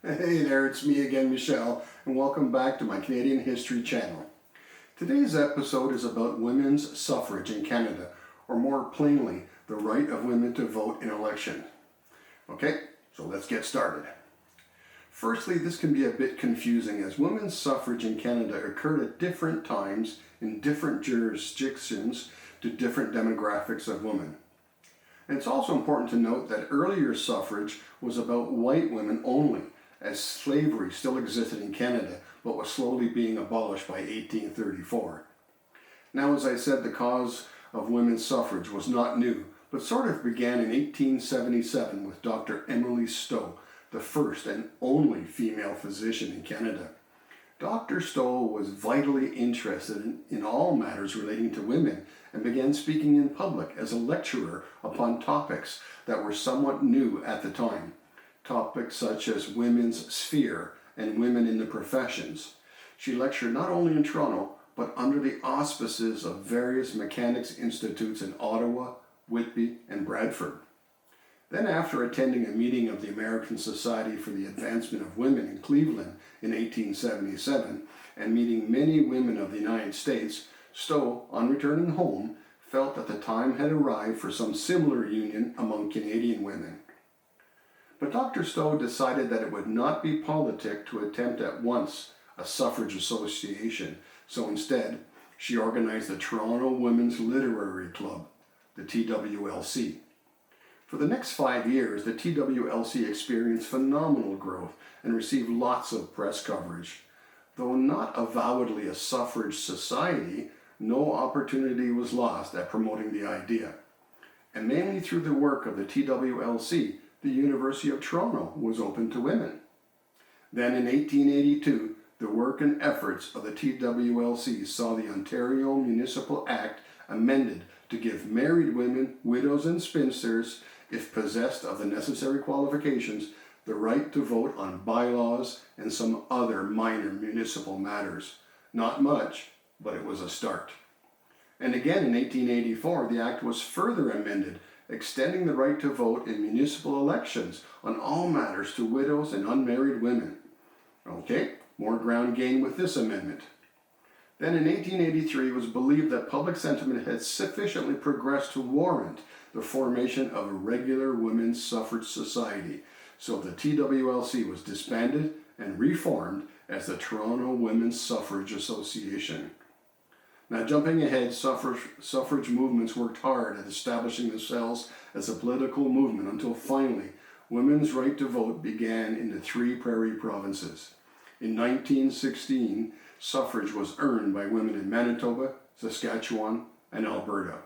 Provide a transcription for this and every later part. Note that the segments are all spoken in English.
Hey there, it's me again, Michelle, and welcome back to my Canadian History channel. Today's episode is about women's suffrage in Canada, or more plainly, the right of women to vote in election. Okay, so let's get started. Firstly, this can be a bit confusing as women's suffrage in Canada occurred at different times in different jurisdictions to different demographics of women. And it's also important to note that earlier suffrage was about white women only, as slavery still existed in Canada, but was slowly being abolished by 1834. Now, as I said, the cause of women's suffrage was not new, but sort of began in 1877 with Dr. Emily Stowe, the first and only female physician in Canada. Dr. Stowe was vitally interested in all matters relating to women and began speaking in public as a lecturer upon topics that were somewhat new at the time. Topics such as women's sphere and women in the professions. She lectured not only in Toronto, but under the auspices of various mechanics institutes in Ottawa, Whitby, and Bradford. Then, after attending a meeting of the American Society for the Advancement of Women in Cleveland in 1877, and meeting many women of the United States, Stowe, on returning home, felt that the time had arrived for some similar union among Canadian women. But Dr. Stowe decided that it would not be politic to attempt at once a suffrage association, so instead, she organized the Toronto Women's Literary Club, the TWLC. For the next 5 years, the TWLC experienced phenomenal growth and received lots of press coverage. Though not avowedly a suffrage society, no opportunity was lost at promoting the idea. And mainly through the work of the TWLC, the University of Toronto was open to women. Then in 1882, the work and efforts of the TWLC saw the Ontario Municipal Act amended to give married women, widows, and spinsters, if possessed of the necessary qualifications, the right to vote on bylaws and some other minor municipal matters. Not much, but it was a start. And again in 1884, the Act was further amended, extending the right to vote in municipal elections on all matters to widows and unmarried women. Okay, more ground gained with this amendment. Then in 1883, it was believed that public sentiment had sufficiently progressed to warrant the formation of a regular women's suffrage society, so the TWLC was disbanded and reformed as the Toronto Women's Suffrage Association. Now, jumping ahead, suffrage movements worked hard at establishing themselves as a political movement until finally, women's right to vote began in the 3 prairie provinces. In 1916, suffrage was earned by women in Manitoba, Saskatchewan, and Alberta.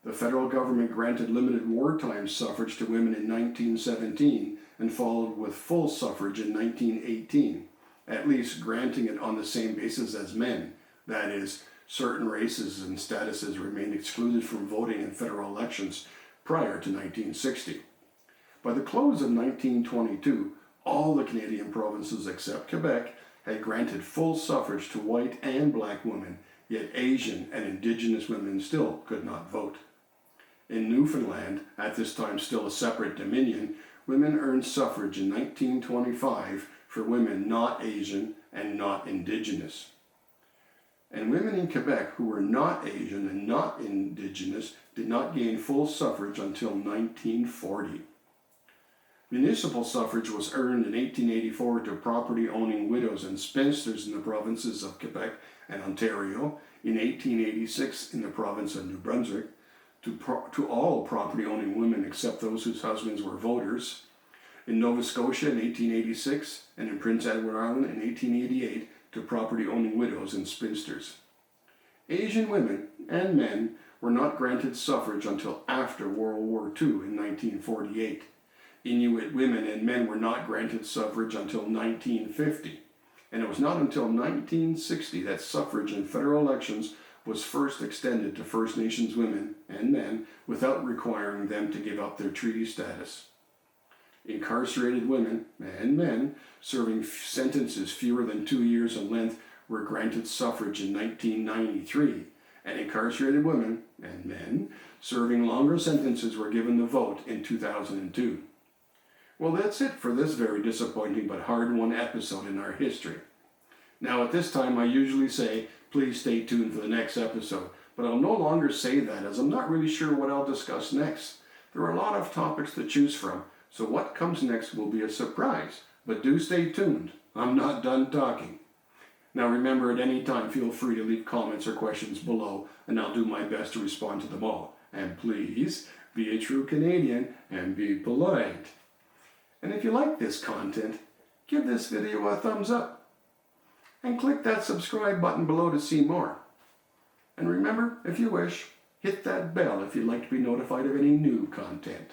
The federal government granted limited wartime suffrage to women in 1917 and followed with full suffrage in 1918, at least granting it on the same basis as men, that is, certain races and statuses remained excluded from voting in federal elections prior to 1960. By the close of 1922, all the Canadian provinces except Quebec had granted full suffrage to white and black women, yet Asian and Indigenous women still could not vote. In Newfoundland, at this time still a separate dominion, women earned suffrage in 1925 for women not Asian and not Indigenous. And women in Quebec who were not Asian and not Indigenous did not gain full suffrage until 1940. Municipal suffrage was earned in 1884 to property-owning widows and spinsters in the provinces of Quebec and Ontario, in 1886 in the province of New Brunswick, to all property-owning women except those whose husbands were voters, in Nova Scotia in 1886, and in Prince Edward Island in 1888 to property-owning widows and spinsters. Asian women and men were not granted suffrage until after World War II in 1948. Inuit women and men were not granted suffrage until 1950, and it was not until 1960 that suffrage in federal elections was first extended to First Nations women and men without requiring them to give up their treaty status. Incarcerated women and men serving sentences fewer than 2 years in length were granted suffrage in 1993, and incarcerated women and men serving longer sentences were given the vote in 2002. Well, that's it for this very disappointing but hard-won episode in our history. Now, at this time, I usually say, please stay tuned for the next episode, but I'll no longer say that as I'm not really sure what I'll discuss next. There are a lot of topics to choose from, so what comes next will be a surprise, but do stay tuned. I'm not done talking. Now remember, at any time, feel free to leave comments or questions below, and I'll do my best to respond to them all. And please, be a true Canadian and be polite. And if you like this content, give this video a thumbs up. And click that subscribe button below to see more. And remember, if you wish, hit that bell if you'd like to be notified of any new content.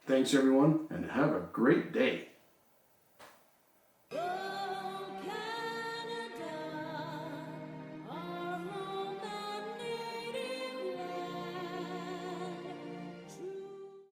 Thanks everyone, and have a great day.